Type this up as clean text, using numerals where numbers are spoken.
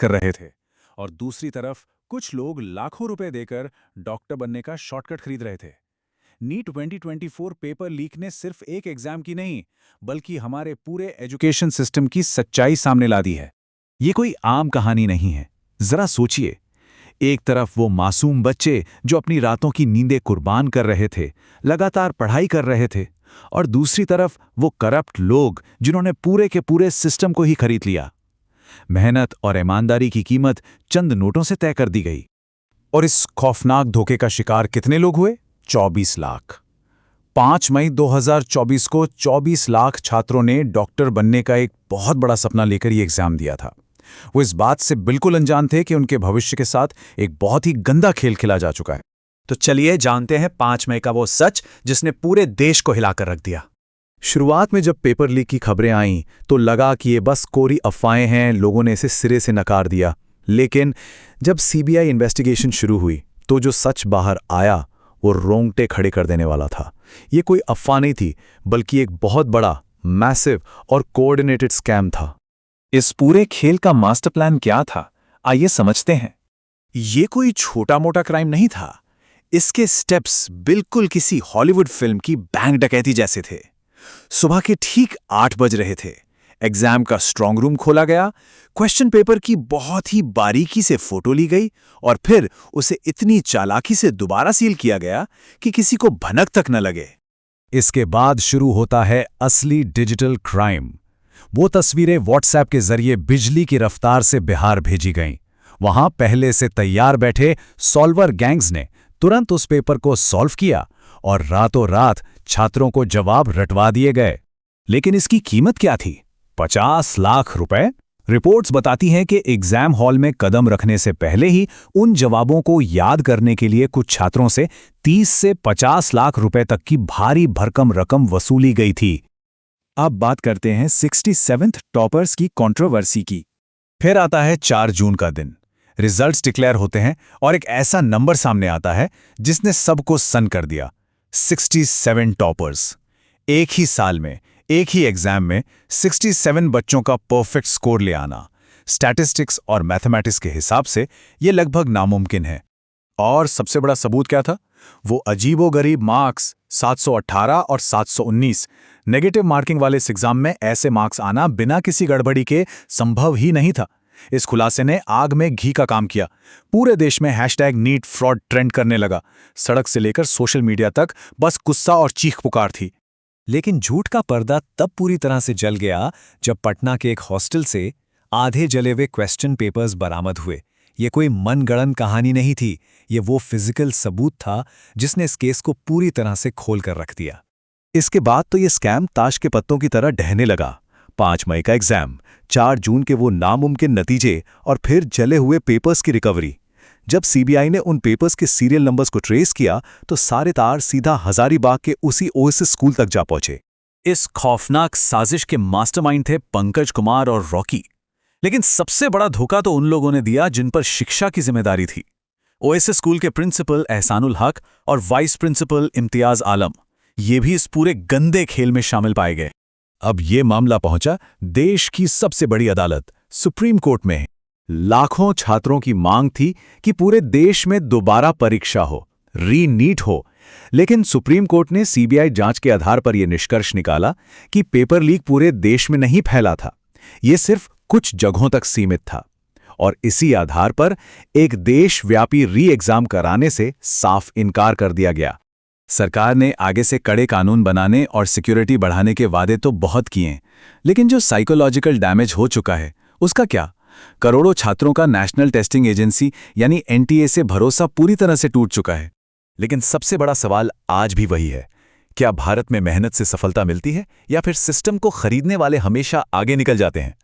कर रहे थे, और दूसरी तरफ कुछ लोग लाखों रुपए देकर डॉक्टर बनने का शॉर्टकट खरीद रहे थे। नीट 2024 पेपर लीक ने सिर्फ एक एग्जाम की नहीं, बल्कि हमारे पूरे एजुकेशन सिस्टम की सच्चाई सामने ला दी है। ये कोई आम कहानी नहीं है। जरा सोचिए, एक तरफ वो मासूम बच्चे जो अपनी रातों की नींदें कुर्बान कर रहे थे, लगातार पढ़ाई कर रहे थे, और दूसरी तरफ वो करप्ट लोग जिन्होंने पूरे के पूरे सिस्टम को ही खरीद लिया। मेहनत और ईमानदारी की कीमत चंद नोटों से तय कर दी गई। और इस खौफनाक धोखे का शिकार कितने लोग हुए? 24 लाख। 5 मई 2024 को 24 लाख छात्रों ने डॉक्टर बनने का एक बहुत बड़ा सपना लेकर ये एग्जाम दिया था। वो इस बात से बिल्कुल अनजान थे कि उनके भविष्य के साथ एक बहुत ही गंदा खेल खेला जा चुका है। तो चलिए जानते हैं 5 मई का वो सच जिसने पूरे देश को हिलाकर रख दिया। शुरुआत में जब पेपर लीक की खबरें आईं तो लगा कि ये बस कोरी अफवाहें हैं, लोगों ने इसे सिरे से नकार दिया। लेकिन जब सीबीआई इन्वेस्टिगेशन शुरू हुई तो जो सच बाहर आया वो रोंगटे खड़े कर देने वाला था। ये कोई अफवाह नहीं थी, बल्कि एक बहुत बड़ा, मैसिव और कोऑर्डिनेटेड स्कैम था। इस पूरे खेल का मास्टर प्लान क्या था, आइए समझते हैं। ये कोई छोटा मोटा क्राइम नहीं था। इसके स्टेप्स बिल्कुल किसी हॉलीवुड फिल्म की बैंक डकैती जैसे थे। सुबह के ठीक 8 बज रहे थे। एग्जाम का स्ट्रांग रूम खोला गया, क्वेश्चन पेपर की बहुत ही बारीकी से फोटो ली गई और फिर उसे इतनी चालाकी से दोबारा सील किया गया कि किसी को भनक तक न लगे। इसके बाद शुरू होता है असली डिजिटल क्राइम। वो तस्वीरें व्हाट्सएप के जरिए बिजली की रफ्तार से बिहार भेजी गईं। वहां पहले से तैयार बैठे सॉल्वर गैंग्स ने तुरंत उस पेपर को सॉल्व किया और रातों रात छात्रों को जवाब रटवा दिए गए। लेकिन इसकी कीमत क्या थी? 50 लाख रुपए। रिपोर्ट्स बताती हैं कि एग्जाम हॉल में कदम रखने से पहले ही उन जवाबों को याद करने के लिए कुछ छात्रों से 30 से 50 लाख रुपए तक की भारी भरकम रकम वसूली गई थी। अब बात करते हैं 67th टॉपर्स की कंट्रोवर्सी की। फिर आता है 4 जून का दिन। रिजल्ट्स डिक्लेयर होते हैं और एक ऐसा नंबर सामने आता है जिसने सबको सन्न कर दिया। 67 टॉपर्स। एक ही साल में, एक ही एग्जाम में 67 बच्चों का परफेक्ट स्कोर ले आना स्टैटिस्टिक्स और मैथमेटिक्स के हिसाब से ये लगभग नामुमकिन है। और सबसे बड़ा सबूत क्या था? वो अजीबोगरीब मार्क्स 718 और 719। नेगेटिव मार्किंग वाले इस एग्जाम में ऐसे मार्क्स आना बिना किसी गड़बड़ी के संभव ही नहीं था। इस खुलासे ने आग में घी का काम किया। पूरे देश में #नीट फ्रॉड ट्रेंड करने लगा। सड़क से लेकर सोशल मीडिया तक बस गुस्सा और चीख पुकार थी। लेकिन झूठ का पर्दा तब पूरी तरह से जल गया जब पटना के एक हॉस्टल से आधे जले हुए क्वेश्चन पेपर्स बरामद हुए। ये कोई मनगढ़ंत कहानी नहीं थी, ये वो फिजिकल सबूत था जिसने इस केस को पूरी तरह से खोल कर रख दिया। इसके बाद तो ये स्कैम ताश के पत्तों की तरह ढहने लगा। 5 मई का एग्जाम, 4 जून के वो नामुमकिन नतीजे और फिर जले हुए पेपर्स की रिकवरी। जब सीबीआई ने उन पेपर्स के सीरियल नंबर्स को ट्रेस किया तो सारे तार सीधा हजारीबाग के उसी ओएसिस स्कूल तक जा पहुंचे। इस खौफनाक साजिश के मास्टरमाइंड थे पंकज कुमार और रॉकी। लेकिन सबसे बड़ा धोखा तो उन लोगों ने दिया जिन पर शिक्षा की जिम्मेदारी थी। ओएसिस स्कूल के प्रिंसिपल एहसानुल हक और वाइस प्रिंसिपल इम्तियाज आलम, ये भी इस पूरे गंदे खेल में शामिल पाए गए। अब ये मामला पहुंचा देश की सबसे बड़ी अदालत सुप्रीम कोर्ट में। लाखों छात्रों की मांग थी कि पूरे देश में दोबारा परीक्षा हो, री-नीट हो। लेकिन सुप्रीम कोर्ट ने सीबीआई जांच के आधार पर यह निष्कर्ष निकाला कि पेपर लीक पूरे देश में नहीं फैला था, ये सिर्फ कुछ जगहों तक सीमित था। और इसी आधार पर एक देशव्यापी री-एग्जाम कराने से साफ इनकार कर दिया गया। सरकार ने आगे से कड़े कानून बनाने और सिक्योरिटी बढ़ाने के वादे तो बहुत किए, लेकिन जो साइकोलॉजिकल डैमेज हो चुका है उसका क्या? करोड़ों छात्रों का नेशनल टेस्टिंग एजेंसी यानी एनटीए से भरोसा पूरी तरह से टूट चुका है। लेकिन सबसे बड़ा सवाल आज भी वही है, क्या भारत में मेहनत से सफलता मिलती है या फिर सिस्टम को खरीदने वाले हमेशा आगे निकल जाते हैं?